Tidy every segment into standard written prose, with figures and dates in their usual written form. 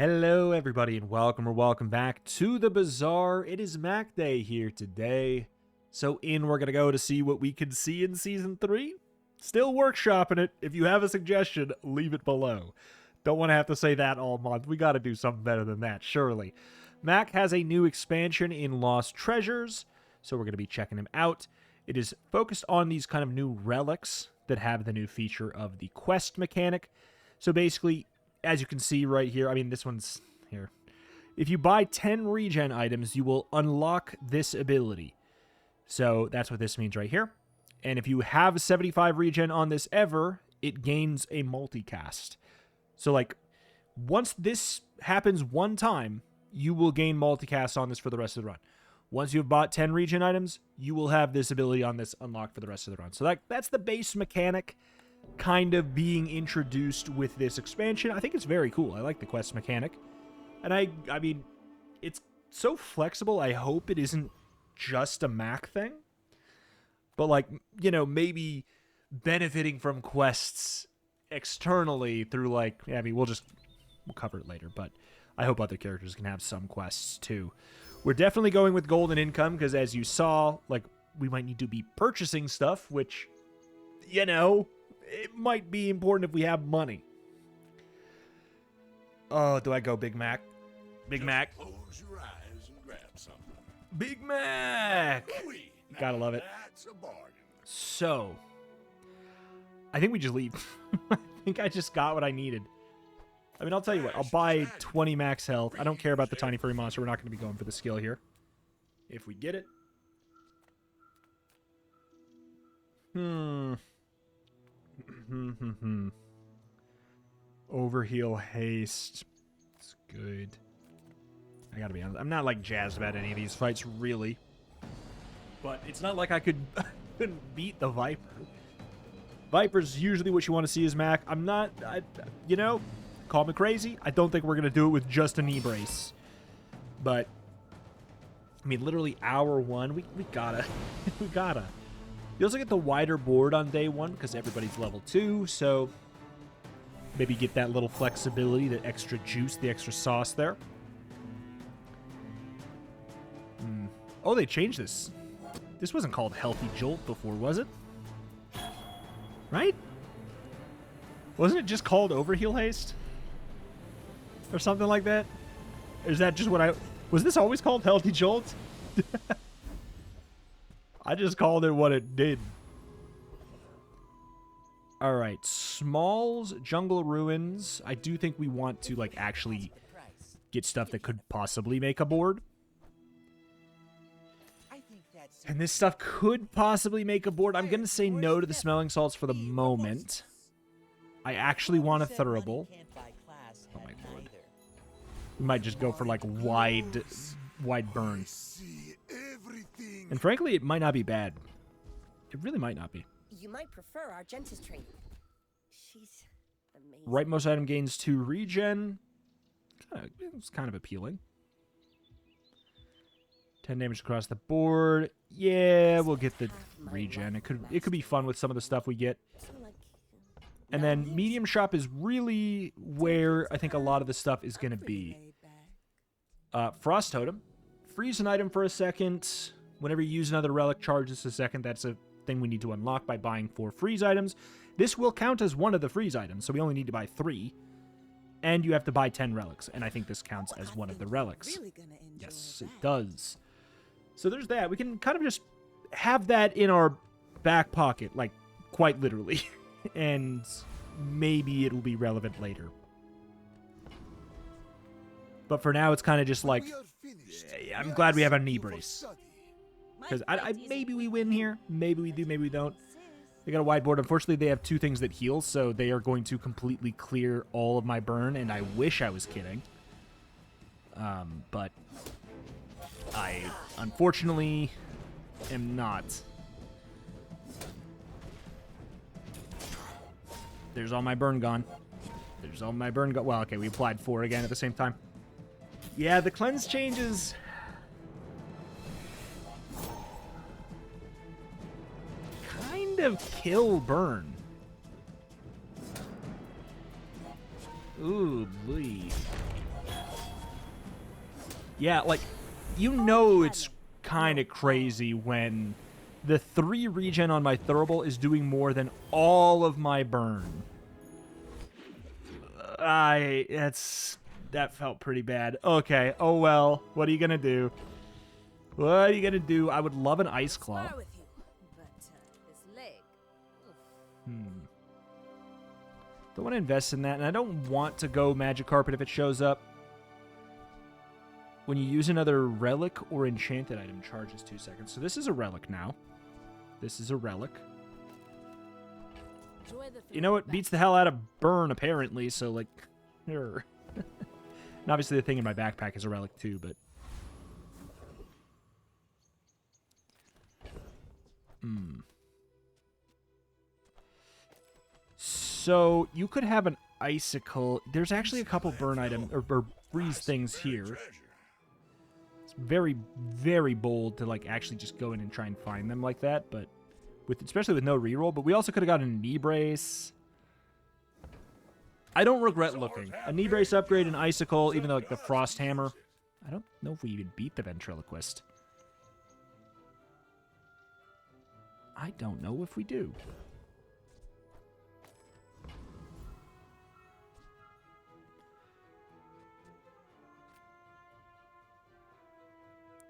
Hello everybody and welcome back to the Bazaar. It is Mac Day here today. So we're gonna go to see what we can see in Season 3. Still workshopping it. If you have a suggestion, leave it below. Don't want to have to say that all month. We gotta do something better than that, surely. Mac has a new expansion in Lost Treasures, so we're gonna be checking him out. It is focused on these kind of new relics that have the new feature of the quest mechanic. So basically, as you can see right here, I mean, this one's here. If you buy 10 regen items, you will unlock this ability. So that's what this means right here. And if you have 75 regen on this ever, it gains a multicast. So, like, once this happens one time, you will gain multicast on this for the rest of the run. Once you've bought 10 regen items, you will have this ability on this unlocked for the rest of the run. So that's the base mechanic kind of being introduced with this expansion. I think it's very cool. I like the quest mechanic. And I mean, it's so flexible. I hope it isn't just a Mac thing. But, like, you know, maybe benefiting from quests externally through, like, I mean, we'll cover it later, but I hope other characters can have some quests too. We're definitely going with golden income because, as you saw, like, we might need to be purchasing stuff, which, you know, it might be important if we have money. Oh, do I go Big Mac? Big Mac. Close your eyes and grab something. Big Mac. Gotta love it. That's a bargain. So, I think we just leave. I think I just got what I needed. I mean, I'll tell you what. I'll buy 20 max health. I don't care about the tiny furry monster. We're not going to be going for the skill here. If we get it. Overheal haste. It's good. I gotta be honest. I'm not, like, jazzed about any of these fights, really. But it's not like I couldn't beat the Viper. Viper's usually what you want to see as Mac. I'm not, you know, call me crazy. I don't think we're gonna do it with just a knee brace. But, I mean, literally hour one, we gotta, we gotta. You also get the wider board on day one because everybody's level 2, so maybe get that little flexibility, the extra juice, the extra sauce there. Oh, they changed this. This wasn't called Healthy Jolt before, was it? Right? Wasn't it just called Overheal Haste? Or something like that? Or is that just what was this always called Healthy Jolt? I just called it what it did. Alright, Smalls, Jungle Ruins. I do think we want to, like, actually get stuff that could possibly make a board. And this stuff could possibly make a board. I'm going to say no to the smelling salts for the moment. I actually want a Throwbo. Oh my lord. We might just go for, like, wide burn. And frankly, it might not be bad. It really might not be. You might prefer our Gentis training. She's amazing. Rightmost item gains 2 regen. It's kind of appealing. 10 damage across the board. Yeah, we'll get the regen. It could be fun with some of the stuff we get. And then medium shop is really where I think a lot of the stuff is going to be. Frost Totem. Freeze an item for a second. Whenever you use another relic, charges a second. That's a thing we need to unlock by buying 4 freeze items. This will count as one of the freeze items, so we only need to buy 3. And you have to buy 10 relics, and I think this counts as one of the relics. Yes, it does. So there's that. We can kind of just have that in our back pocket, like, quite literally. And maybe it'll be relevant later. But for now, it's kind of just like, I'm glad we have a knee brace. Because maybe we win here. Maybe we do, maybe we don't. They got a wide board. Unfortunately, they have 2 things that heal, so they are going to completely clear all of my burn, and I wish I was kidding. But I, unfortunately, am not. There's all my burn gone. There's all my burn gone. Well, okay, we applied 4 again at the same time. Yeah, the cleanse changes kind of kill burn. Ooh, boy. Yeah, like, you know it's kind of crazy when the 3 regen on my Throwbo is doing more than all of my burn. That felt pretty bad. Okay, oh well. What are you gonna do? What are you gonna do? I would love an Ice Claw. With you, but this leg. Don't want to invest in that, and I don't want to go Magic Carpet if it shows up. When you use another relic or enchanted item, charges 2 seconds. So this is a relic now. This is a relic. You know what? Beats the hell out of burn, apparently, so, like... And obviously the thing in my backpack is a relic, too, but... So, you could have an icicle. There's actually a couple burn item, or freeze things here. It's very, very bold to, like, actually just go in and try and find them like that, but... especially with no reroll, but we also could have gotten a knee brace. I don't regret looking. A knee brace upgrade, an icicle, even though like the frost hammer. I don't know if we even beat the ventriloquist. I don't know if we do.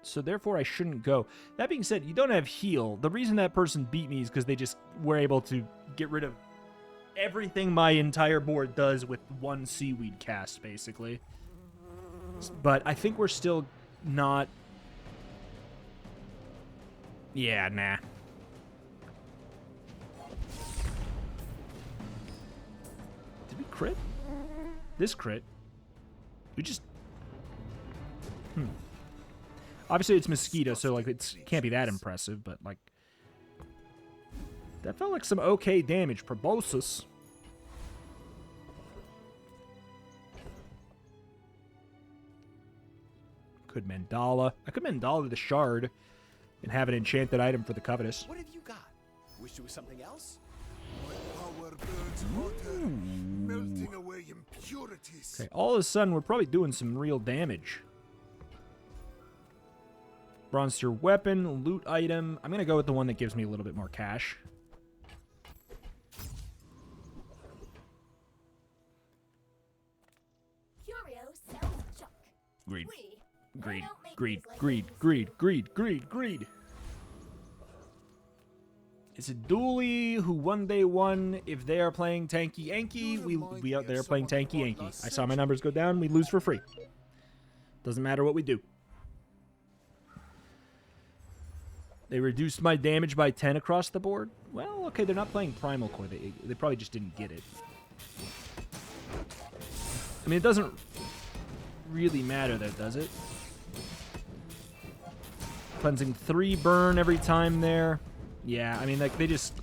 So therefore I shouldn't go. That being said, you don't have heal. The reason that person beat me is because they just were able to get rid of everything my entire board does with one seaweed cast, basically. But I think we're still not... Yeah, nah. Did we crit? This crit? We just... Obviously, it's Mosquito, so, like, it can't be that impressive, but, like... That felt like some okay damage. Proboscis. Could Mandala. I could Mandala the Shard and have an enchanted item for the Covetous. What have you got? Wish there was something else? Power burns hotter, melting away impurities. Okay, all of a sudden, we're probably doing some real damage. Bronze tier weapon, loot item. I'm going to go with the one that gives me a little bit more cash. Curio sells junk. Greed. We Greed. don't make Greed. these like Greed. this. Greed. It's a dually who one day won. If they are playing Tanky Yankee, we out there playing Tanky Yankee. I saw my numbers go down. We lose for free. Doesn't matter what we do. They reduced my damage by 10 across the board. Well, okay, they're not playing Primal Core. They probably just didn't get it. I mean, it doesn't really matter though, does it? Cleansing 3 burn every time there. Yeah, I mean, like, they just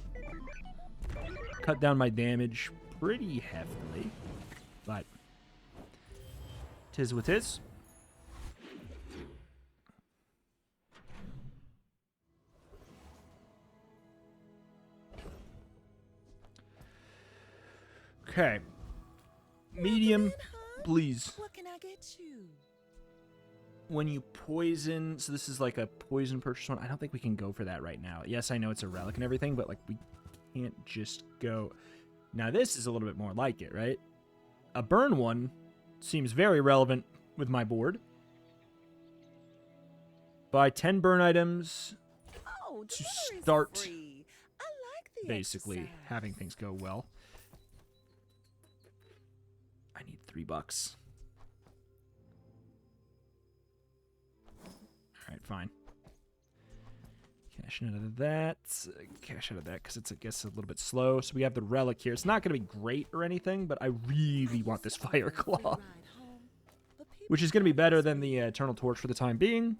cut down my damage pretty heftily. But, 'tis what 'tis. Okay. Medium, please. What can I get you? When you poison... So this is like a poison purchase one. I don't think we can go for that right now. Yes, I know it's a relic and everything, but like we can't just go... Now this is a little bit more like it, right? A burn one seems very relevant with my board. Buy 10 burn items Oh, to deliveries are start free. I like the basically exercise. having things go well. I need $3. Alright, fine. Cash out of that. Cash out of that because it's, I guess, a little bit slow. So we have the relic here. It's not going to be great or anything, but I really want this Fire Claw. Which is going to be better than the Eternal Torch for the time being.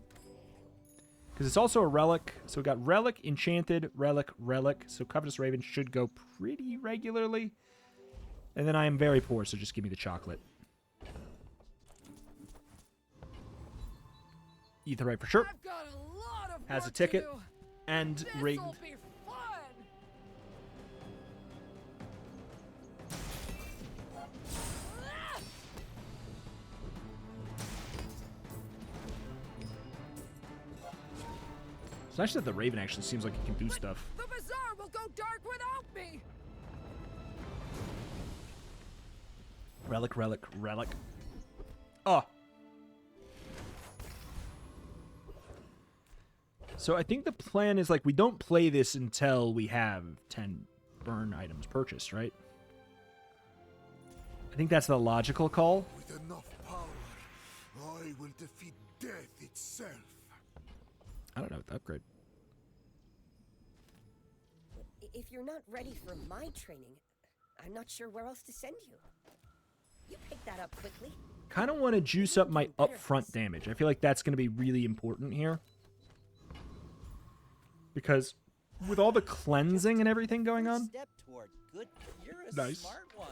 Because it's also a relic. So we got relic, enchanted, relic, relic. So Covetous Raven should go pretty regularly. And then I am very poor, so just give me the chocolate. Aetheryte for sure. I've got a lot of Has a work to ticket. do. And rigged. This'll be fun. It's nice that the Raven actually seems like it can do stuff. The Bazaar will go dark without me! Relic, relic, relic. Oh. So I think the plan is, like, we don't play this until we have 10 burn items purchased, right? I think that's the logical call. With enough power, I will defeat death itself. I don't know what the upgrade. If you're not ready for my training, I'm not sure where else to send you. You picked that up quickly. Kind of want to juice up my upfront damage. I feel like that's going to be really important here. Because with all the cleansing and everything going on, Step toward good. You're a Nice. smart one.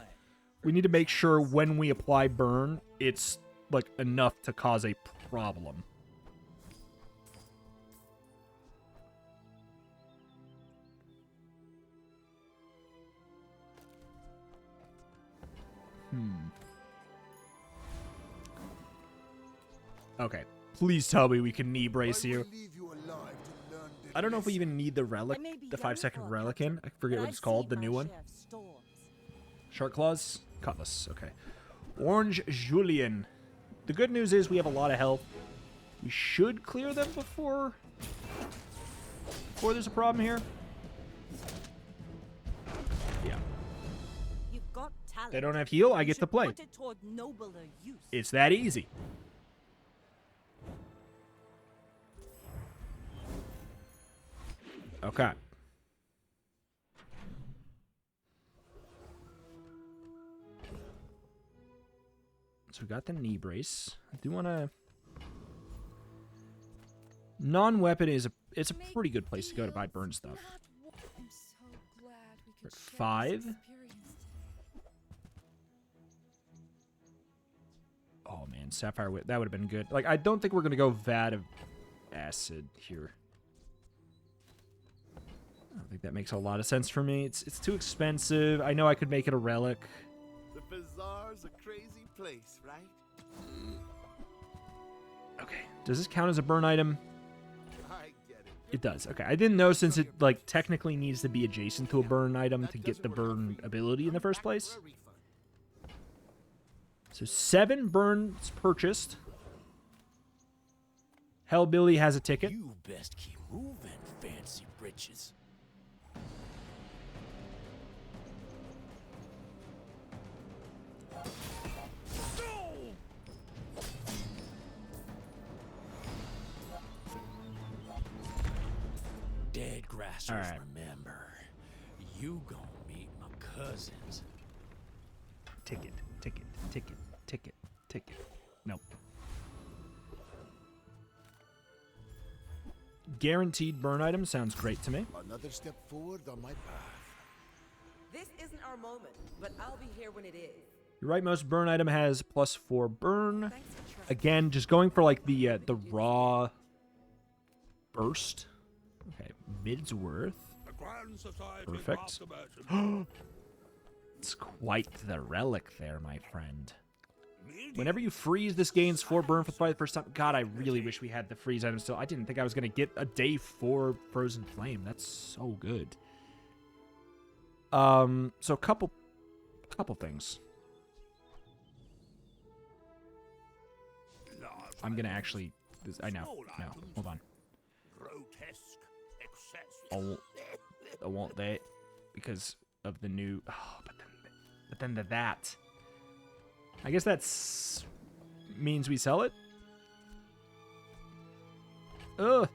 we need to make sure when we apply burn, it's like enough to cause a problem. Okay. Please tell me we can knee brace I will you. leave you alive to learn the I don't know if we lesson. even need the relic, I may be the young 5-second for a relic captain, in. I forget but what I've it's called, the seen new my one. share of storms. Shark Claws? Cutlass, okay. Orange Julian. The good news is we have a lot of health. We should clear them before there's a problem here. Yeah. You've got talent. They don't have heal, I You get to should play. Put it toward nobler use. It's that easy. Okay. So we got the knee brace. I do want to... Non-weapon is it's a pretty good place to go to buy burn stuff. I'm so glad we We're could at share 5. this experience today. Oh man, Sapphire Whip, that would have been good. Like, I don't think we're going to go Vat of Acid here. I don't think that makes a lot of sense for me. It's too expensive. I know I could make it a relic. The Bazaar's a crazy place, right? Okay. Does this count as a burn item? I get it. It does. Okay. I didn't know since it, like, technically needs to be adjacent to a burn item to get the burn ability in the first place. So 7 burns purchased. Hellbilly has a ticket. You best keep moving, fancy britches. Dead grassers, All right. remember. You gonna meet my cousins. Ticket, ticket, ticket, ticket, ticket. Nope. Guaranteed burn item sounds great to me. Another step forward on my path. This isn't our moment, but I'll be here when it is. You're right, most burn item has +4 burn. Thanks for trusting. Again, just going for like the raw burst. Okay, Midsworth. Perfect. It's quite the relic there, my friend. Whenever you freeze, this gains 4 burn for the first time. God, I really wish we had the freeze item still. I didn't think I was going to get a day 4 Frozen Flame. That's so good. So a couple things. I'm going to actually... I know. No, hold on. I won't that because of the new... Oh, but then that. I guess that's means we sell it. Ugh.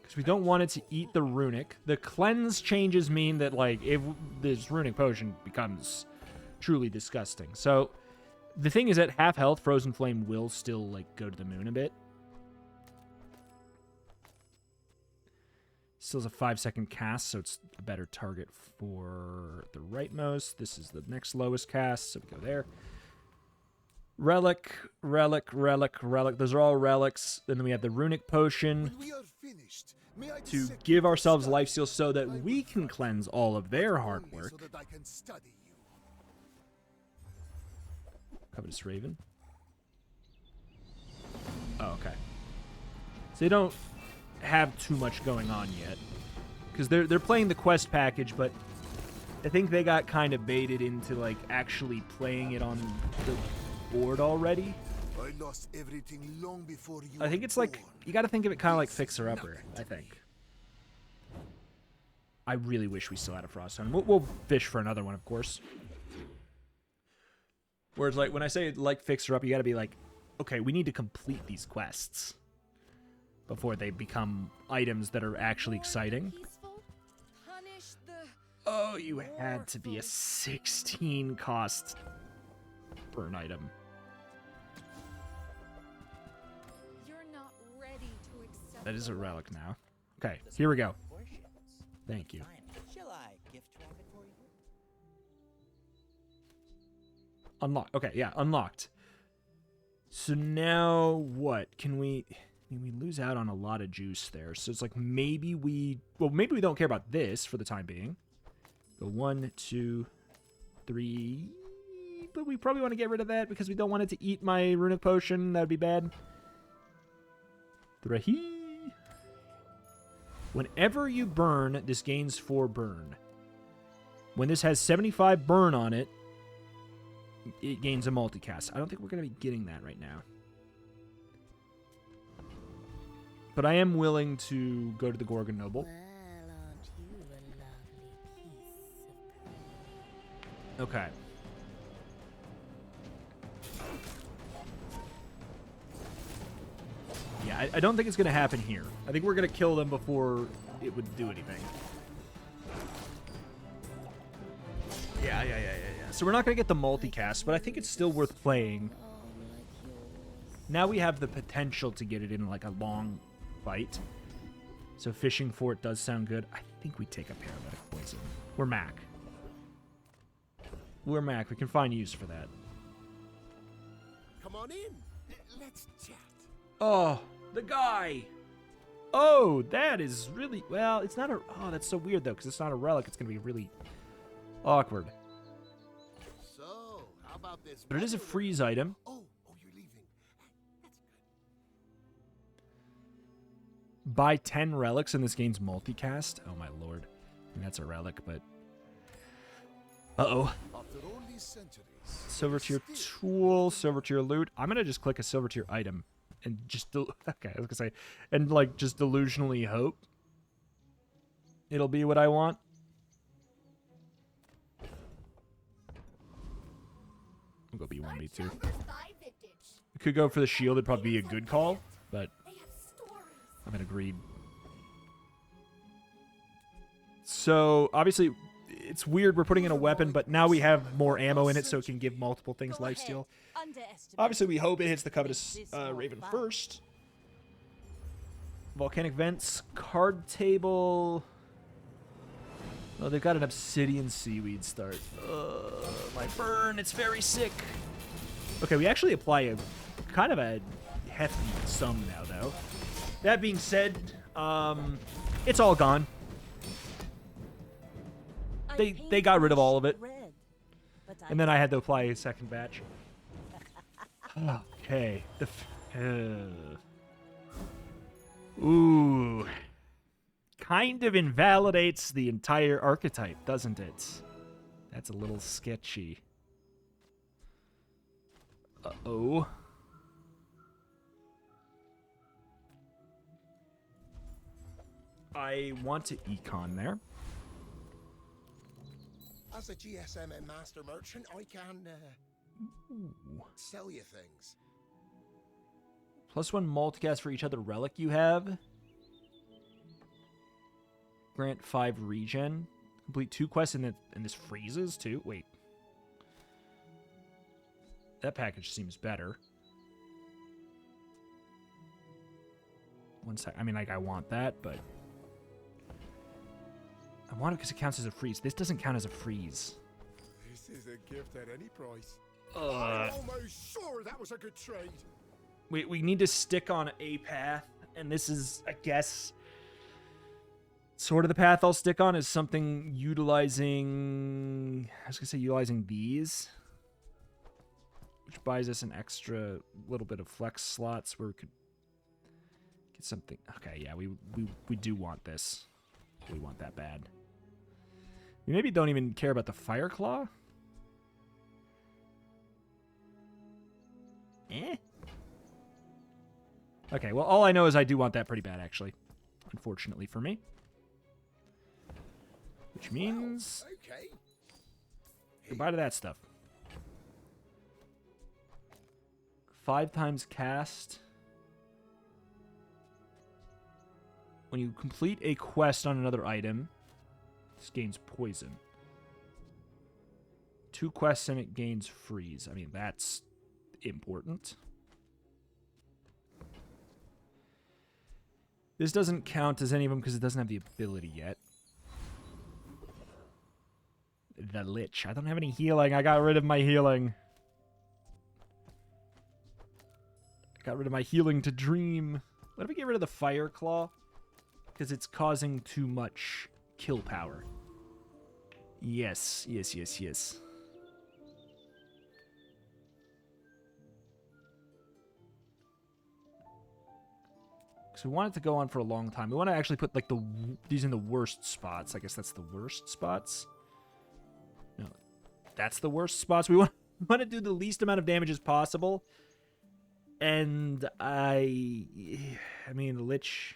Because we don't want it to eat the runic. The cleanse changes mean that, like, if this runic potion becomes truly disgusting. So the thing is, at half health, Frozen Flame will still, like, go to the moon a bit. Still has a 5-second cast, so it's a better target for the rightmost. This is the next lowest cast, so we go there. Relic, relic, relic, relic. Those are all relics. And then we have the runic potion When we are finished, may I to dissect give your ourselves study? lifesteal so that I we will can fight cleanse all of their but hard only work. so that I can study you. Covetous Raven. So they don't have too much going on yet. Because they're playing the quest package, but I think they got kind of baited into, like, actually playing it on the board already. I lost everything long before you I think were it's like, born. you got to think of it kind of like Fixer Upper, I think. I really wish we still had a Frost Stone. We'll fish for another one, of course. Whereas, like, when I say like Fixer Up, you got to be like, okay, we need to complete these quests before they become items that are actually exciting. Peaceful? Punish the Oh, you had to be a 16 cost burn item. You're not ready to accept. That is a relic now. Okay, here we go. Thank you. Shall I gift wrap it for you? Unlocked. Okay, yeah, unlocked. So now what? Can we... I mean, we lose out on a lot of juice there. So it's like maybe we... Well, maybe we don't care about this for the time being. Go 1, 2, 3... But we probably want to get rid of that because we don't want it to eat my runic potion. That would be bad. 3. Whenever you burn, this gains 4 burn. When this has 75 burn on it, it gains a multicast. I don't think we're going to be getting that right now. But I am willing to go to the Gorgon Noble. Well, aren't you a lovely piece of Okay. Yeah, I don't think it's going to happen here. I think we're going to kill them before it would do anything. Yeah. So we're not going to get the multicast, but I think it's still worth playing. Now we have the potential to get it in like a long fight. So fishing for it does sound good. I think we take a paralytic poison. We're Mac. We're Mac. We can find use for that. Come on in. Let's chat. Oh, the guy. Oh, that is really... Well, it's not a... Oh, that's so weird, though, because it's not a relic. It's going to be really awkward. So, how about this? But it is a freeze item. Oh, you're leaving. That's good. Buy 10 relics and this gains multicast. Oh, my lord. I mean, that's a relic, but... Uh-oh. After all these centuries. Silver tier tool, silver tier loot. I'm going to just click a silver tier item. And just, okay, I was gonna say, and like just delusionally hope it'll be what I want. I'll go B1, B2. We could go for the shield, it'd probably be a good call, but I haven't agreed. So, obviously, it's weird we're putting in a weapon, but now we have more ammo in it, so it can give multiple things lifesteal. Obviously, we hope it hits the covetous Raven first. Volcanic vents, card table. Oh, they've got an obsidian seaweed start. My burn, it's very sick. Okay, we actually apply a kind of a hefty sum now, though. That being said, it's all gone. They got rid of all of it. And then I had to apply a second batch. Okay. Ooh. Kind of invalidates the entire archetype, doesn't it? That's a little sketchy. Uh-oh. I want to econ there. As a GSM and master merchant, I can sell you things. +1 multicast for each other relic you have. Grant 5 regen. Complete 2 quests and this freezes too. Wait. That package seems better. One sec. I mean, like, I want that, but... I want it because it counts as a freeze. This doesn't count as a freeze. This is a gift at any price. I'm almost sure that was a good trade. We need to stick on a path, and this is, I guess, sort of the path I'll stick on is something utilizing... I was going to say utilizing these, which buys us an extra little bit of flex slots where we could something. Okay, yeah, we do want this. We want that bad. We maybe don't even care about the Fire Claw. Eh. Okay, well, all I know is I do want that pretty bad, actually. Unfortunately for me. Which means... Okay. Goodbye to that stuff. 5 times cast. When you complete a quest on another item, this gains poison. 2 quests and it gains freeze. I mean, that's important. This doesn't count as any of them because it doesn't have the ability yet. The Lich. I don't have any healing. I got rid of my healing. I got rid of my healing to dream. What if we get rid of the Fire Claw? Because it's causing too much kill power. Yes, yes, yes, yes. Because we want it to go on for a long time. We want to actually put like these in the worst spots. I guess that's the worst spots. No, that's the worst spots. We want to do the least amount of damage as possible. And I mean, the Lich.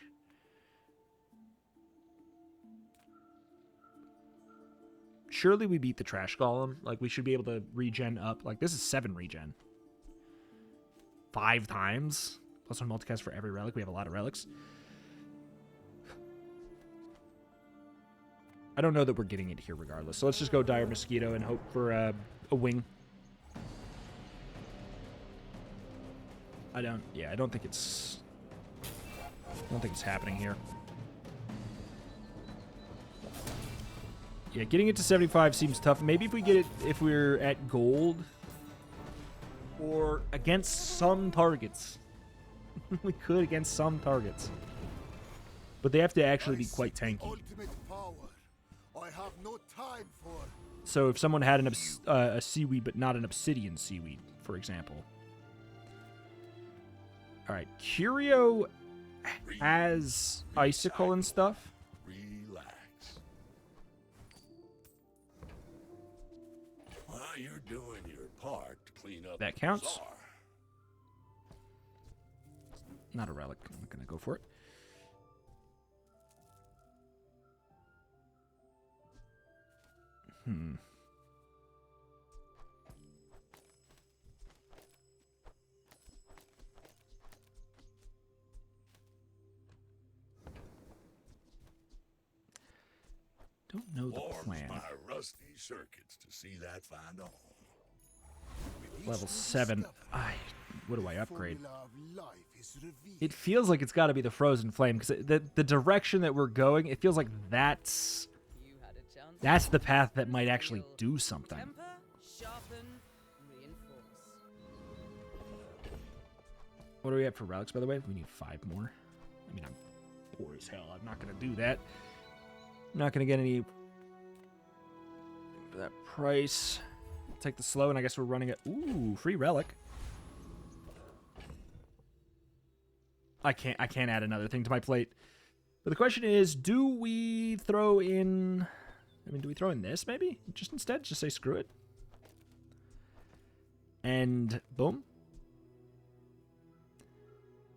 Surely we beat the Trash Golem. Like, we should be able to regen up. Like, this is 7 regen. 5 times. Plus 1 multicast for every relic. We have a lot of relics. I don't know that we're getting it here regardless. So let's just go Dire Mosquito and hope for a wing. I don't think it's happening here. Yeah, getting it to 75 seems tough. Maybe if we get it, if we're at gold or against some targets. We could against some targets. But they have to actually be quite tanky. Ultimate power. I have no time for. So if someone had a seaweed but not an obsidian seaweed, for example. All right, Curio has icicle and stuff. Relax. While you're doing your part to clean up That the counts. Bazaar, Not a relic. I'm not going to go for it. Don't know the warms plan. my rusty circuits to see that find on. Level 7. What do I upgrade? Formula of life is revealed. It feels like it's got to be the Frozen Flame, because the direction that we're going, it feels like that's the path that might actually do something. Temper, sharpen, reinforce. What do we have for relics, by the way? We need 5 more. I mean, I'm poor as hell. I'm not going to do that. I'm not going to get any for that price. Take the slow, and I guess we're running it. Ooh, free relic. I can't add another thing to my plate. But the question is, do we throw in... I mean, do we throw in this, maybe? Just instead? Just say screw it. And boom.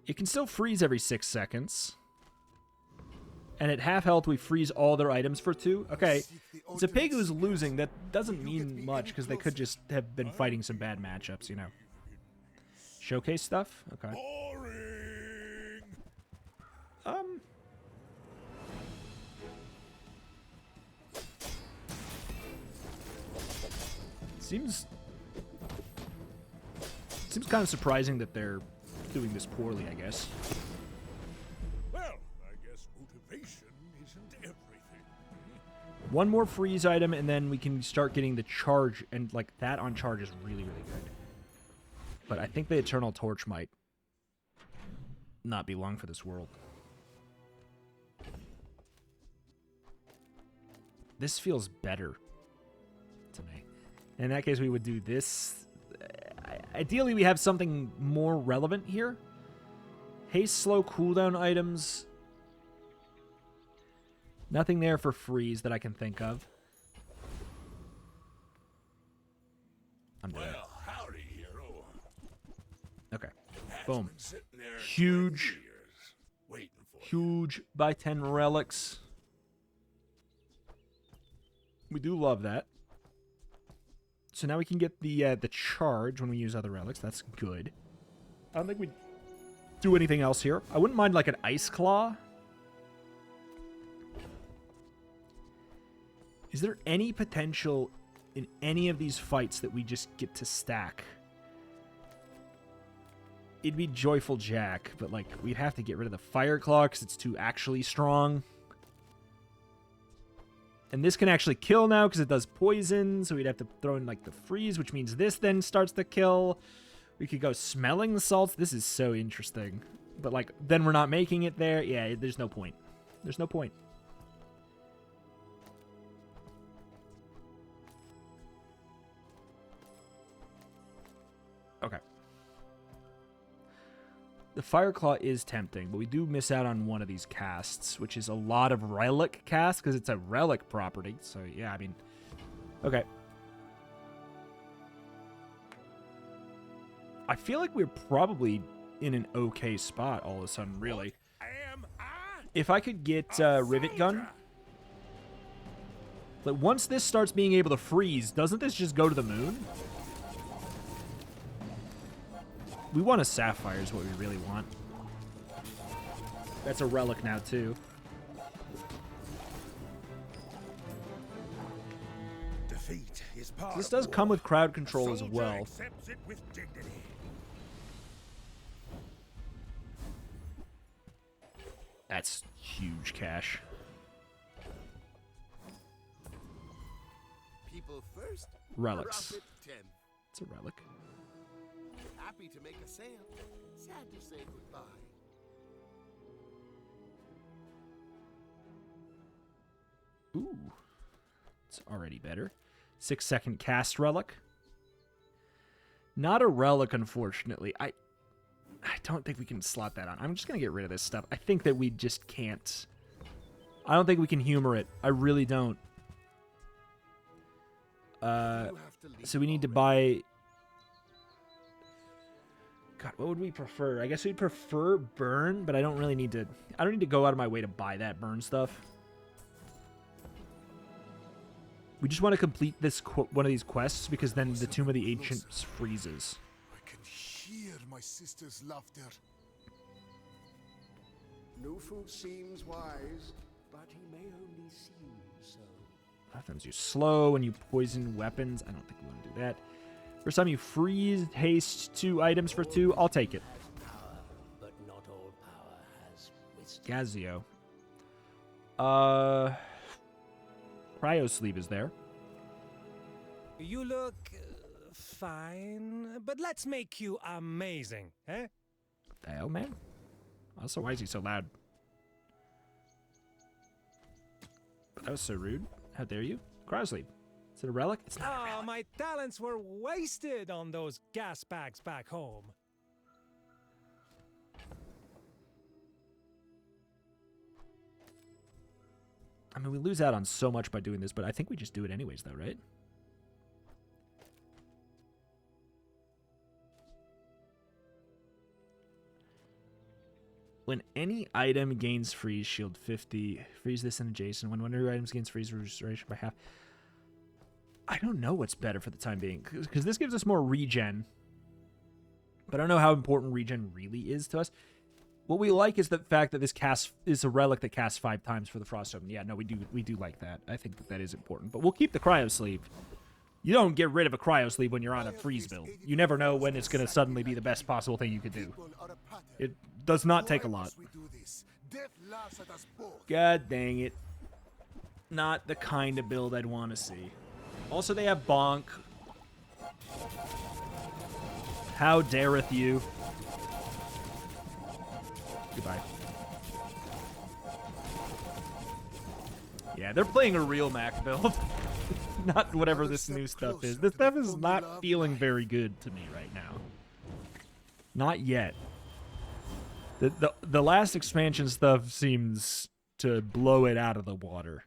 It can still freeze every 6 seconds. And at half health, we freeze all their items for 2. Okay, so Piegood's losing. That doesn't mean much, because they could just have been fighting some bad matchups, you know. Showcase stuff? Okay. Seems kind of surprising that they're doing this poorly, I guess. Well, I guess motivation isn't everything. 1 more freeze item, and then we can start getting the charge, and like that on charge is really, really good. But I think the Eternal Torch might not be long for this world. This feels better to me. In that case, we would do this. Ideally, we have something more relevant here. Haste slow cooldown items. Nothing there for freeze that I can think of. I'm dead. Well, howdy, hero. Okay. Boom. Been sitting there Huge. 20 years, waiting for Huge by 10 relics. We do love that. So now we can get the charge when we use other relics. That's good. I don't think we do anything else here. I wouldn't mind like an ice claw. Is there any potential in any of these fights that we just get to stack? It'd be Joyful Jack, but like we'd have to get rid of the Fire Claw because it's too actually strong. And this can actually kill now because it does poison, so we'd have to throw in like the freeze, which means this then starts to kill. We could go Smelling Salts. This is so interesting. But like then we're not making it there. Yeah, there's no point. There's no point. Okay. The Fire Claw is tempting, but we do miss out on one of these casts, which is a lot of relic casts, because it's a relic property. So, yeah, I mean... Okay. I feel like we're probably in an okay spot all of a sudden, really. If I could get Rivet Gun... Like, once this starts being able to freeze, doesn't this just go to the moon? We want a Sapphire is what we really want. That's a relic now, too. Defeat is part This of does war. come with crowd control A as soldier well. accepts it with dignity. That's huge cash. People first. Relics. Profit 10. It's a relic. Happy to make a sale. Sad to say goodbye. Ooh. It's already better. 6-second cast relic. Not a relic, unfortunately. I don't think we can slot that on. I'm just going to get rid of this stuff. I think that we just can't. I don't think we can humor it. I really don't. You have to leave So we need to already. buy... God, what would we prefer? I guess we'd prefer burn, but I don't really need to... I don't need to go out of my way to buy that burn stuff. We just want to complete this one of these quests, because then the Tomb of the Ancients freezes. I can hear my sister's laughter. No fool seems wise, but he may only seem so. Sometimes you slow and you poison weapons. I don't think we want to do that. First time you freeze, haste 2 items for 2. I'll take it. Power, but not all power has wisdom. Gazio. Cryosleeve is there. You look fine, but let's make you amazing, eh? What the hell, man? Also, why is he so loud? That was so rude. How dare you? Cryosleeve. Is it a relic? It's not a relic. Oh, my talents were wasted on those gas bags back home. I mean, we lose out on so much by doing this, but I think we just do it anyways, though, right? When any item gains freeze shield 50, freeze this and adjacent. When one of your items gains freeze restoration by half. I don't know what's better for the time being, because this gives us more regen. But I don't know how important regen really is to us. What we like is the fact that this cast is a relic that casts 5 times for the Froststone. Yeah, no, we do like that. I think that is important. But we'll keep the Cryosleeve. You don't get rid of a Cryosleeve when you're on a freeze build. You never know when it's going to suddenly be the best possible thing you could do. It does not take a lot. God dang it. Not the kind of build I'd want to see. Also, they have Bonk. How dareth you? Goodbye. Yeah, they're playing a real Mac build. Not whatever this new stuff is. This stuff is not feeling very good to me right now. Not yet. The last expansion stuff seems to blow it out of the water.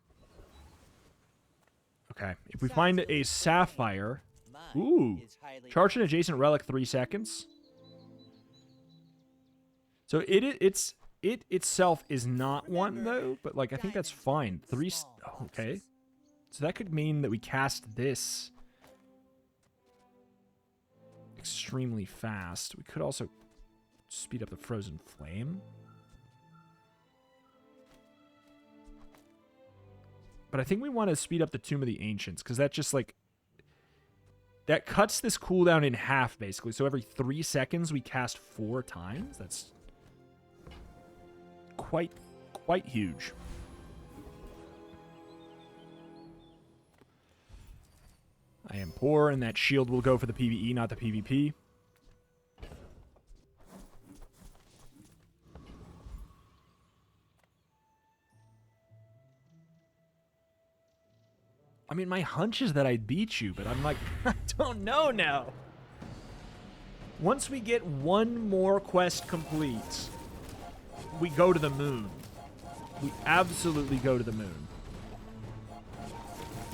Okay, if we find a sapphire, ooh, charge an adjacent relic 3 seconds. So it itself is not one though, but like I think that's fine. Okay, so that could mean that we cast this extremely fast. We could also speed up the frozen flame. But I think we want to speed up the Tomb of the Ancients, because that just, like... that cuts this cooldown in half, basically. So every 3 seconds, we cast 4 times. That's... quite huge. I am poor, and that shield will go for the PvE, not the PvP. I mean, my hunch is that I'd beat you, but I'm like, I don't know now. Once we get one more quest complete, we go to the moon. We absolutely go to the moon.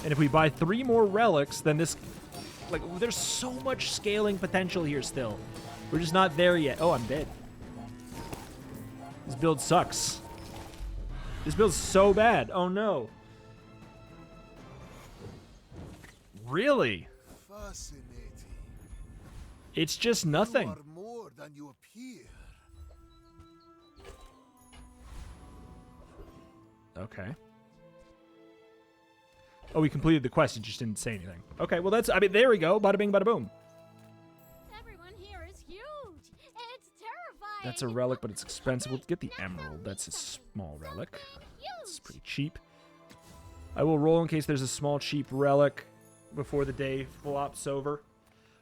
And if we buy 3 more relics, then this... like, there's so much scaling potential here still. We're just not there yet. Oh, I'm dead. This build sucks. This build's so bad. Oh, no. Really? Fascinating. It's just nothing. You are more than you appear. Okay. Oh, we completed the quest. It just didn't say anything. Okay, well that's... I mean, there we go. Bada bing, bada boom. Everyone here is huge. It's terrifying. That's a relic, but it's expensive. We'll get the emerald. That's a small relic. It's pretty cheap. I will roll in case there's a small, cheap relic before the day flops over.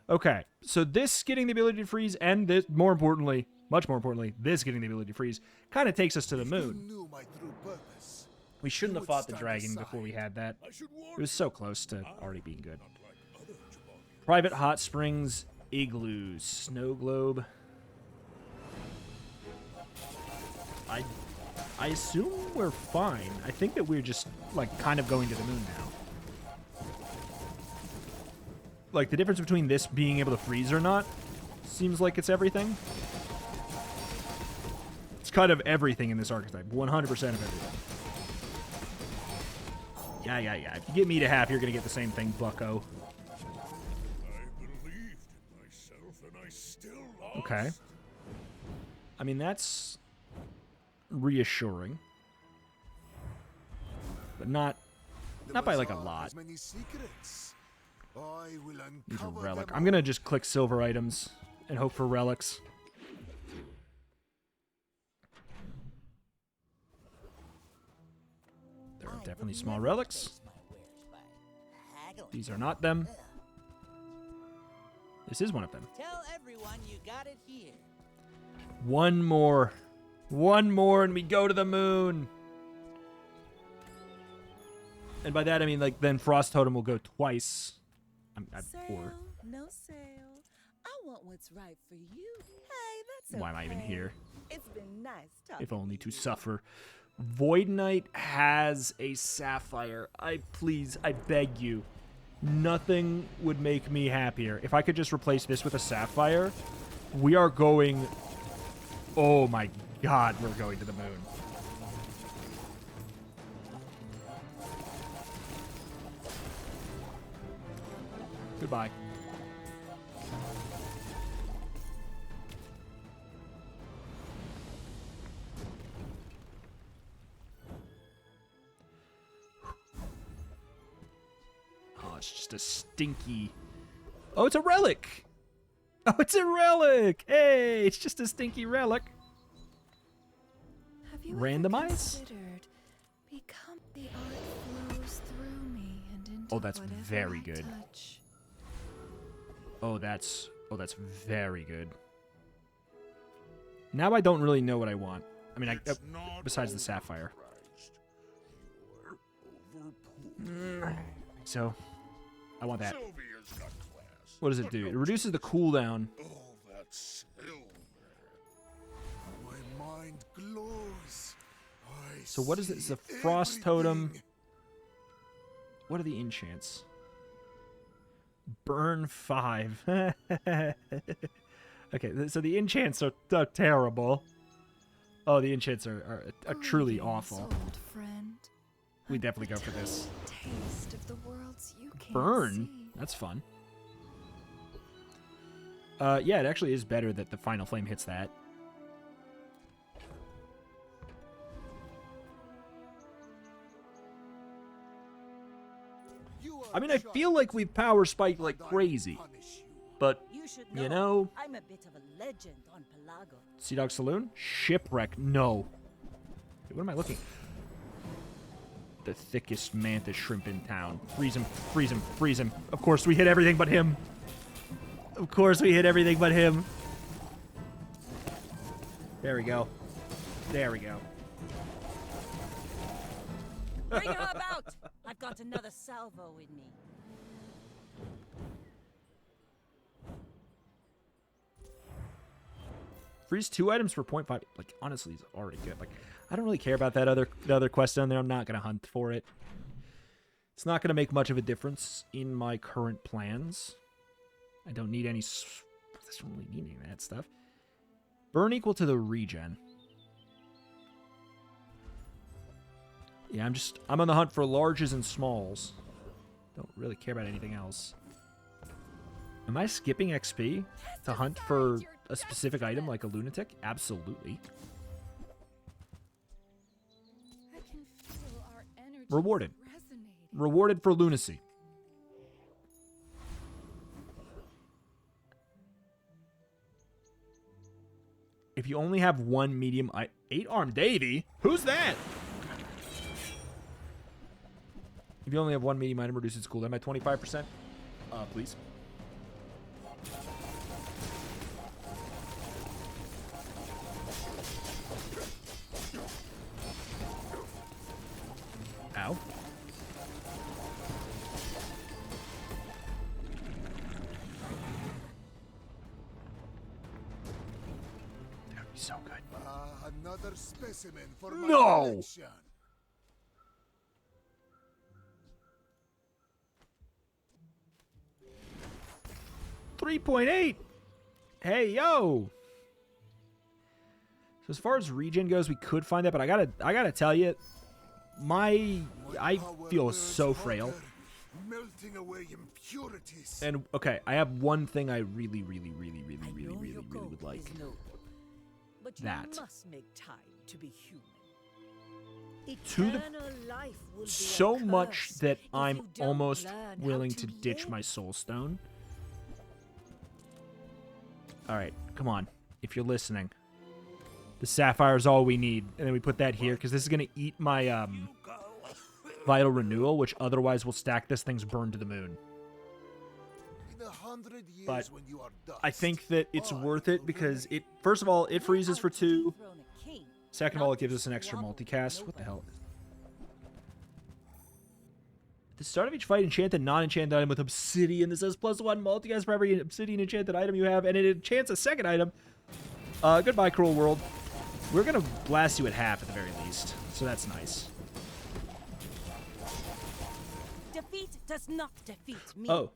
Okay, so this getting the ability to freeze, and this, more importantly, much more importantly, this getting the ability to freeze, kind of takes us to the moon. We shouldn't have fought the dragon before we had that. It was so close to already being good. Private hot springs, igloos, snow globe. I assume we're fine. I think that we're just, like, kind of going to the moon now. Like, the difference between this being able to freeze or not seems like it's everything. It's kind of everything in this archetype. 100% of everything. Yeah. If you get me to half, you're going to get the same thing, bucko. I believed in myself, and I still lost. Okay. I mean, that's reassuring. But not by, like, a lot. Use a relic. I'm going to just click silver items and hope for relics. There are definitely small relics. These are not them. This is one of them. Tell everyone you got it here. One more. One more and we go to the moon. And by that I mean, like, then Frost Totem will go twice. I'm poor. No sale. I want what's right for you. Hey, that's okay. Why am I even here? It's been nice talking. If only to suffer. Void Knight has a sapphire. I beg you. Nothing would make me happier. If I could just replace this with a sapphire, we are going... oh my god, we're going to the moon. Goodbye. Oh, it's just a stinky... oh, it's a relic! Oh, it's a relic! Hey, it's just a stinky relic. Have you randomize? Become the art flows through me and into oh, that's very good. Touch. Oh, that's very good. Now I don't really know what I want. I mean, besides the sapphire. So, I want that. What does it do? It reduces the cooldown. My glows. I So what is it? It's see a frost totem. everything. What are the enchants? Burn 5. Okay, so the enchants are terrible. Oh, the enchants are truly awful. Old friend. We definitely go for this. Taste of the worlds you can't Burn? see. That's fun. Yeah, it actually is better that the final flame hits that. I mean, I feel like we've power spiked like crazy. But, you know... I'm a bit of a legend on Pelago. Sea Dog Saloon? Shipwreck? No. Wait, what am I looking? The thickest mantis shrimp in town. Freeze him, freeze him, freeze him. Of course we hit everything but him. Of course we hit everything but him. There we go. There we go. Bring her about! I've got another salvo in me. Freeze 2 items for 0.5. Like, honestly, it's already good. Like, I don't really care about that other quest down there. I'm not going to hunt for it. It's not going to make much of a difference in my current plans. I don't need any... I don't really need any of that stuff. Burn equal to the regen. Yeah, I'm on the hunt for larges and smalls. Don't really care about anything else. Am I skipping XP to hunt for a specific item like a lunatic? Absolutely. I can feel our energy Rewarded. resonating. Rewarded for lunacy. If you only have one medium... 8-armed Davy? Who's that? If you only have one medium item, reduces cooldown by 25%. Please. Ow. That would be so good. Another specimen for my No! collection. $3.8. Hey, yo. So as far as regen goes, we could find that, but I gotta tell you, I feel so frail. Melting away impurities. And okay, I have one thing I really would like. But That. you must make time to be human. To the Eternal life will be a so much curse that if I'm you don't almost learn how willing to to ditch live. my soul stone. All right, come on. If you're listening. The sapphire is all we need. And then we put that here because this is going to eat my vital renewal, which otherwise will stack this thing's burn to the moon. In 100 years But when you are dust, I think that it's worth it because it, first of all, it freezes for 2. Dethrone a king, Second of all, not it gives to us an extra squabble multicast. with What the nobody. hell? At the start of each fight, enchant a non-enchanted item with obsidian. This says +1 multicast for every obsidian enchanted item you have, and it enchants a second item. Goodbye, cruel world. We're gonna blast you at half at the very least, so that's nice. Defeat does not defeat me. Oh.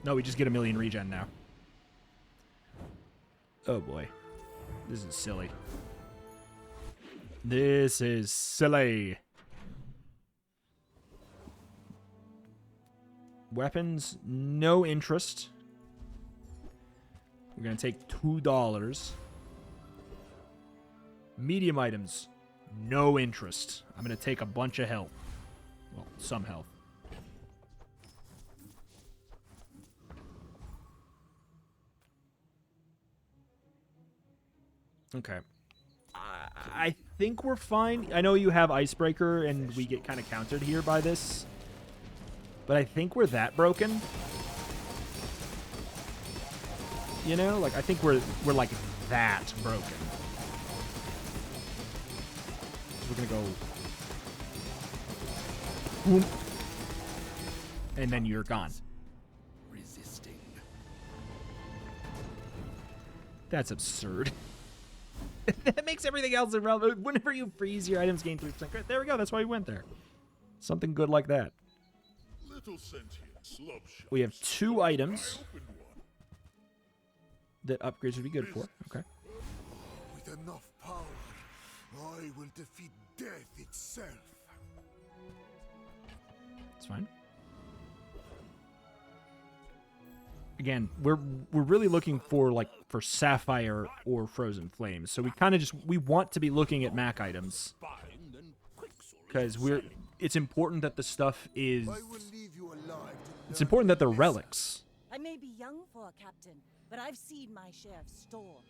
No, we just get 1,000,000 regen now. Oh boy. This is silly. This is silly. Weapons, no interest. We're going to take $2. Medium items, no interest. I'm going to take a bunch of health. Well, some health. Okay. I think we're fine. I know you have Icebreaker, and we get kind of countered here by this. But I think we're that broken. You know? Like, I think we're like that broken. We're gonna go... Boom. And then you're gone. resisting. That's absurd. That makes everything else irrelevant. Whenever you freeze, your items gain 3% crit. There we go. That's why we went there. Something good like that. Little sentience, love shots. We have 2 items I opened one. that upgrades would be good for. Okay. With enough power, I will defeat death itself. That's fine. Again, we're really looking for for Sapphire or Frozen Flames. So we kind of we want to be looking at Mac items because it's important that the stuff is. I will leave you alive to It's important that they're relics. I may be young for a captain, but I've seen my share of storms.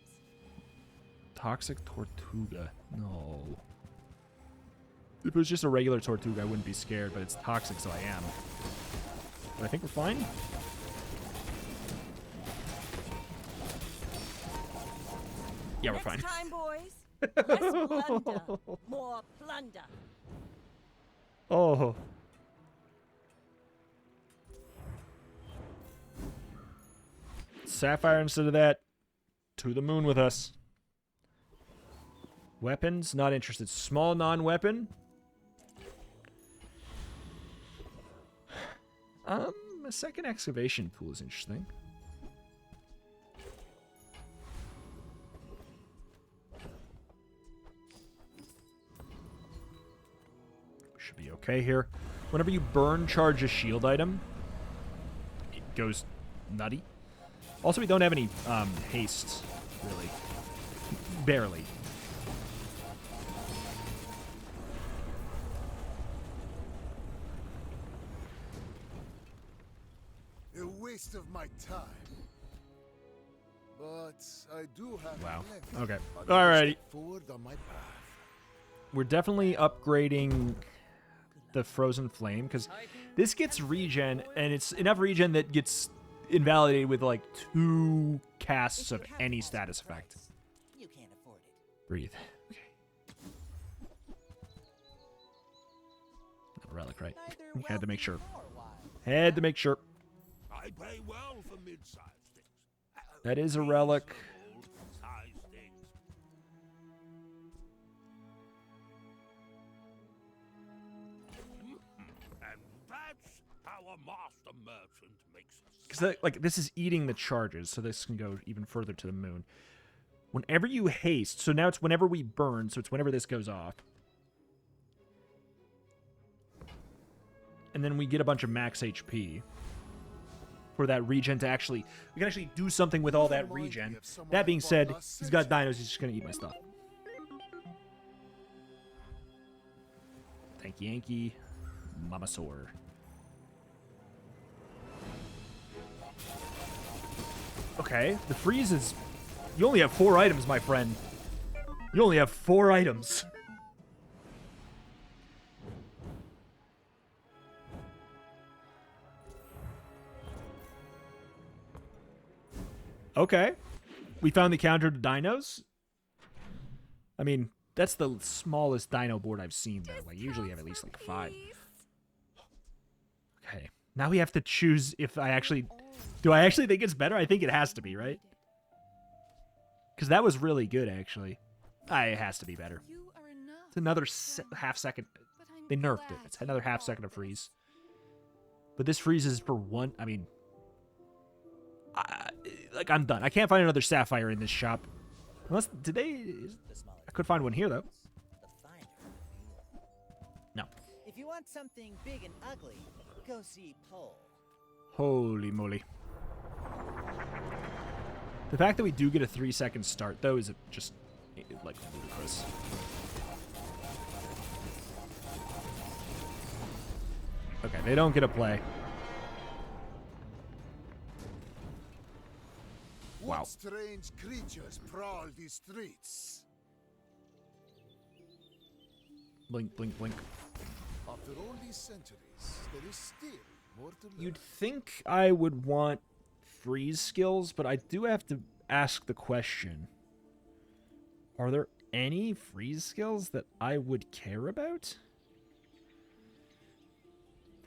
Toxic Tortuga. No. If it was just a regular Tortuga, I wouldn't be scared, but it's toxic, so I am. But I think we're fine. Yeah, we're fine. Next time, boys. Less plunder, more plunder. Oh. Sapphire instead of that. To the moon with us. Weapons, not interested. Small non-weapon. A second excavation pool is interesting. Should be okay here. Whenever you burn charge a shield item, it goes nutty. Also, we don't have any haste, really. Barely. a waste of my time. But I do have Wow. plenty. Okay. Another Alrighty. step forward on my path. We're definitely upgrading the Frozen Flame, because this gets regen, and it's enough regen that gets invalidated with like 2 casts of any status effect. You can't afford it. Breathe. Okay. Not a relic, right? Had to make sure. Had to make sure. I pay well for mid-sized things. That is a relic. Size things. And that's how a master merchant makes us. Because like this is eating the charges, so this can go even further to the moon. Whenever you haste, so now it's whenever we burn, so it's whenever this goes off. And then we get a bunch of max HP for that regen to actually... We can actually do something with all that regen. That being said, he's got dinos, he's just going to eat my stuff. Thank you, Yankee. Mamasaur. Okay, the freeze is... You only have 4 items, my friend. You only have 4 items. Okay. We found the counter to dinos. I mean, that's the smallest dino board I've seen, though. Like, usually you have at least, like, 5. Okay. Now we have to choose if I actually... Do I actually think it's better? I think it has to be, right? Because that was really good, actually. It has to be better. It's another half second. They nerfed it. It's another half second of freeze. But this freezes for 1... I mean... like, I'm done. I can't find another Sapphire in this shop. Unless... Did they... I could find one here, though. No. If you want something big and ugly, go see Pole. Holy moly. The fact that we do get a 3-second start, though, is just, like, ludicrous. Okay, they don't get a play. Wow. What strange creatures prowl these streets? Blink, blink, blink. After all these centuries, there is still more to learn. You'd think I would want freeze skills, but I do have to ask the question. Are there any freeze skills that I would care about?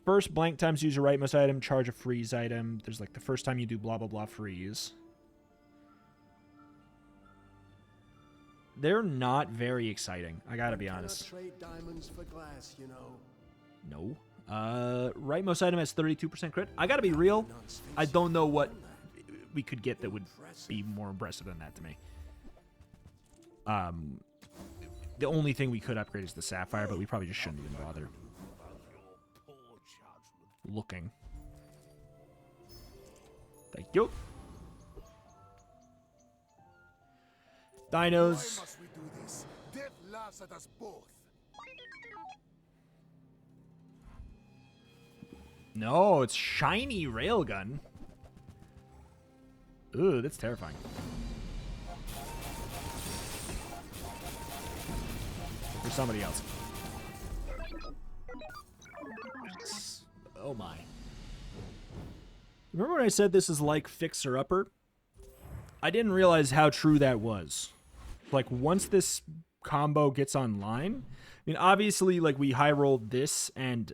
First blank times use a rightmost item, charge a freeze item. There's like the first time you do blah blah blah freeze. they're not very exciting. I gotta be honest. Trade diamonds for glass, you know. No. Rightmost item has 32% crit. I gotta be real. I don't know what we could get that would be more impressive than that to me. The only thing we could upgrade is the sapphire, but we probably just shouldn't even bother looking. Thank you. Dinos. Why must we do this? Death laughs at us both. No, it's shiny railgun. Ooh, that's terrifying. For somebody else. Oh my. Remember when I said this is like Fixer Upper? I didn't realize how true that was. Like, once this combo gets online, I mean, obviously, like, we high rolled this, and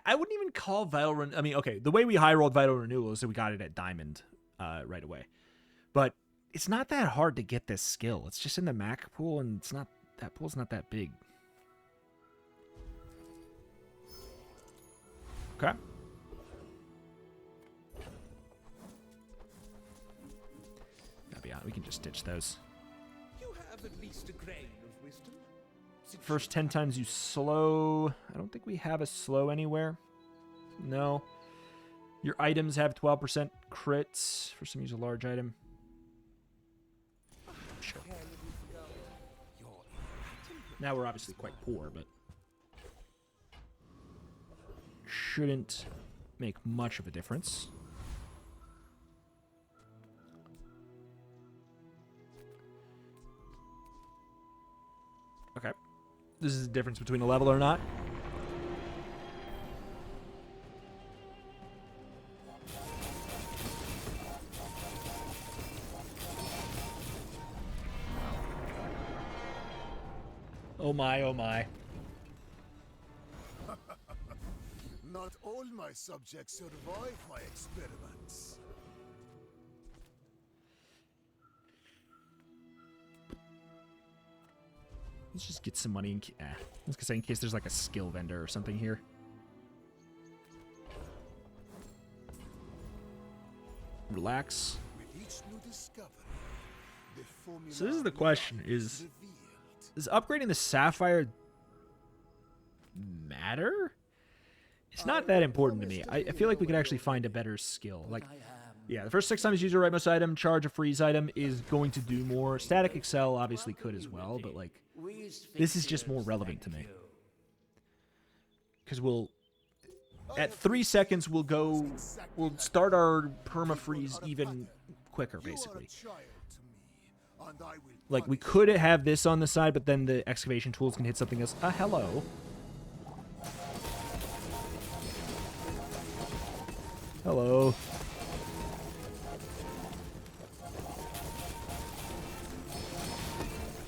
I wouldn't even call Vital Renewal. I mean, okay, the way we high rolled Vital Renewal is that we got it at Diamond right away. But it's not that hard to get this skill. It's just in the Mac pool, and it's not, that pool's not that big. Okay. We can just ditch those. You have at least a grain of wisdom. First 10 times you slow. I don't think we have a slow anywhere. No. Your items have 12% crits. First time you use a large item. Sure. Now we're obviously quite poor, but shouldn't make much of a difference. Okay. This is the difference between a level or not. Oh my, oh my. Not all my subjects survive my experiments. Let's just get some money in I was gonna say in case there's like a skill vendor or something here. Relax. With each new discovery, the formula So this is the question, is does upgrading the sapphire matter? It's not that important to me. I feel like we could actually find a better skill. Like, yeah, the first 6 times you use your rightmost item, charge a freeze item is going to do more. Static Excel obviously could as well, but like, this is just more relevant to me. Because we'll, at 3 seconds, we'll start our perma-freeze even quicker, basically. Like, we could have this on the side, but then the excavation tools can hit something else. Hello. Hello.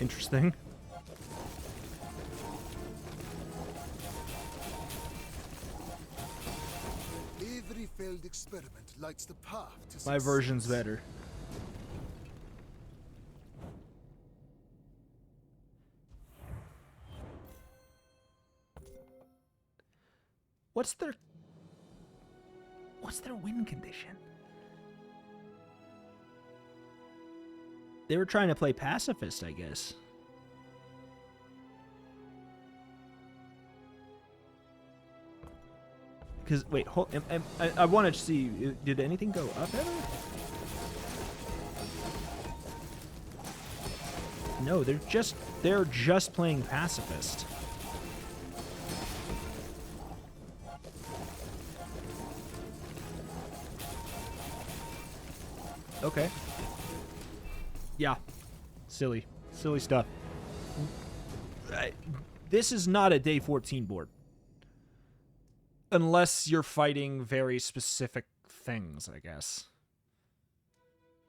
Interesting. Every failed experiment lights the path to My version's better. What's their win condition? They were trying to play pacifist, I guess. Because, wait, I want to see, did anything go up ever? No, they're just playing pacifist. Okay. Yeah. Silly stuff. This is not a day 14 board. Unless you're fighting very specific things, I guess.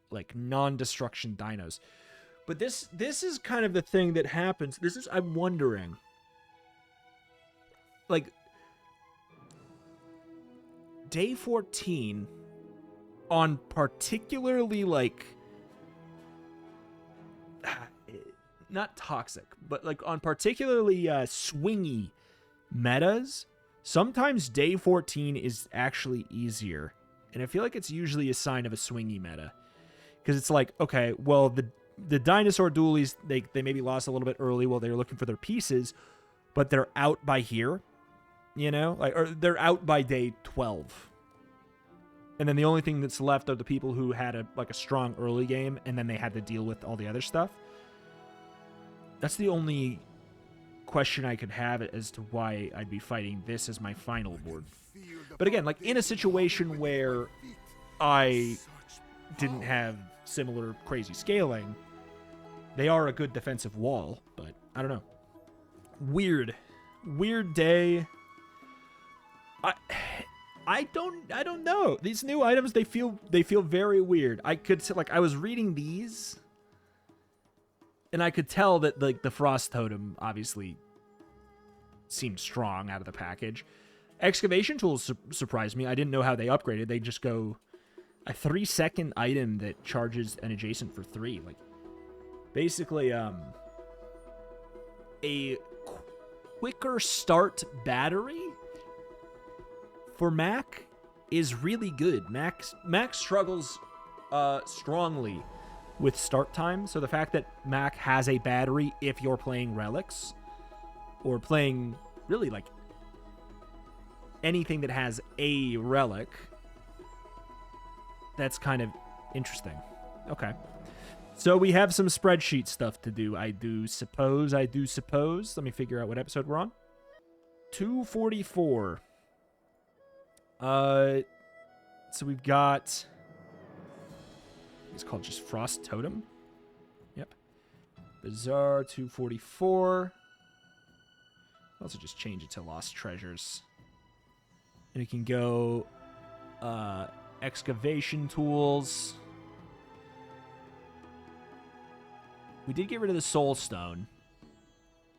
Like non-destruction dinos. But this is kind of the thing that happens. I'm wondering. Like, day 14 on particularly, like, not toxic, but like on particularly swingy metas, sometimes day 14 is actually easier. And I feel like it's usually a sign of a swingy meta. Because it's like, okay, well, the dinosaur dualies, they maybe lost a little bit early while they were looking for their pieces, but they're out by here, you know? Like, or they're out by day 12. And then the only thing that's left are the people who had a strong early game, and then they had to deal with all the other stuff. That's the only question I could have as to why I'd be fighting this as my final board. But again, like in a situation where I didn't have similar crazy scaling, they are a good defensive wall, but I don't know. Weird day. I don't know. These new items, they feel very weird. I was reading these and I could tell that like the Frost Totem obviously seemed strong out of the package. Excavation tools surprised me. I didn't know how they upgraded. They just go a 3-second item that charges an adjacent for 3. Like basically a quicker start battery for Mac is really good. Mac struggles strongly with start time, so the fact that Mac has a battery if you're playing relics or playing really like anything that has a relic, that's kind of interesting. Okay. So we have some spreadsheet stuff to do, I do suppose. Let me figure out what episode we're on. 244. So we've got... It's called just Frost Totem. Yep. Bazaar 244. I'll also just change it to Lost Treasures. And it can go... excavation tools. We did get rid of the Soul Stone.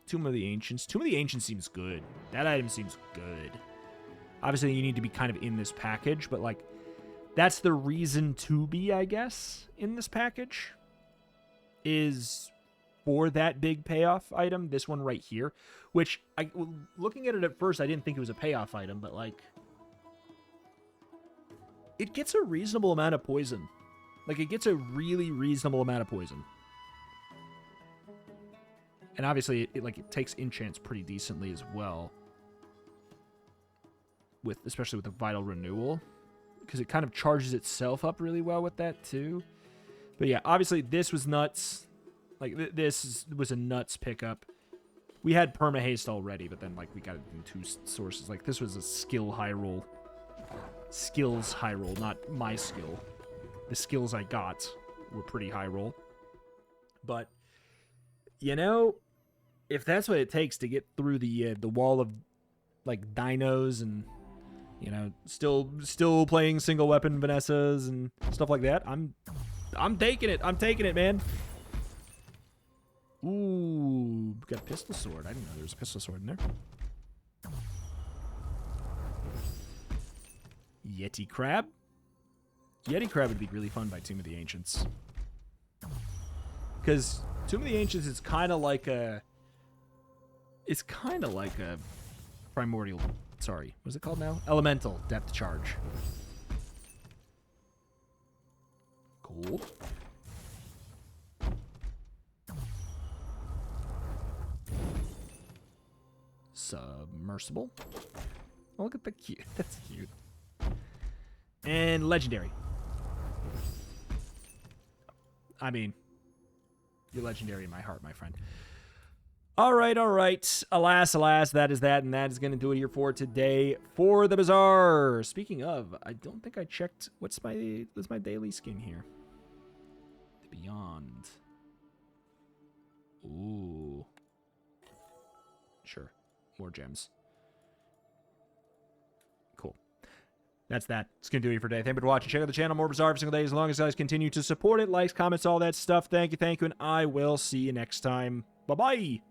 Tomb of the Ancients. Tomb of the Ancients seems good. That item seems good. Obviously, you need to be kind of in this package, but, like, that's the reason to be, I guess, in this package, is for that big payoff item, this one right here, which, looking at it at first, I didn't think it was a payoff item, but, like, it gets a reasonable amount of poison. Like, it gets a really reasonable amount of poison. And obviously, it takes enchants pretty decently as well. Especially with the Vital Renewal. Because it kind of charges itself up really well with that, too. But yeah, obviously, this was nuts. Like, this was a nuts pickup. We had Permahaste already, but then, like, we got it in 2 sources. Like, this was a skill high roll. Skills high roll, not my skill. The skills I got were pretty high roll. But, you know, if that's what it takes to get through the wall of, like, dinos and... You know, still playing single weapon Vanessas and stuff like that. I'm taking it. I'm taking it, man. Ooh, got a pistol sword. I didn't know there was a pistol sword in there. Yeti crab. Yeti crab would be really fun by Tomb of the Ancients. Because Tomb of the Ancients is kind of like a... It's kind of like a primordial... Sorry, what's it called now? Elemental depth charge. Cool. Submersible. Oh, look at the cute. That's cute. And legendary. I mean, you're legendary in my heart, my friend. All right. Alas, that is that, and that is going to do it here for today for the Bazaar. Speaking of, I don't think I checked what's my daily skin here. Beyond. Ooh. Sure. More gems. Cool. That's that. It's going to do it for today. Thank you for watching. Check out the channel. More Bazaar every single day. As long as you guys continue to support it. Likes, comments, all that stuff. Thank you. And I will see you next time. Bye-bye.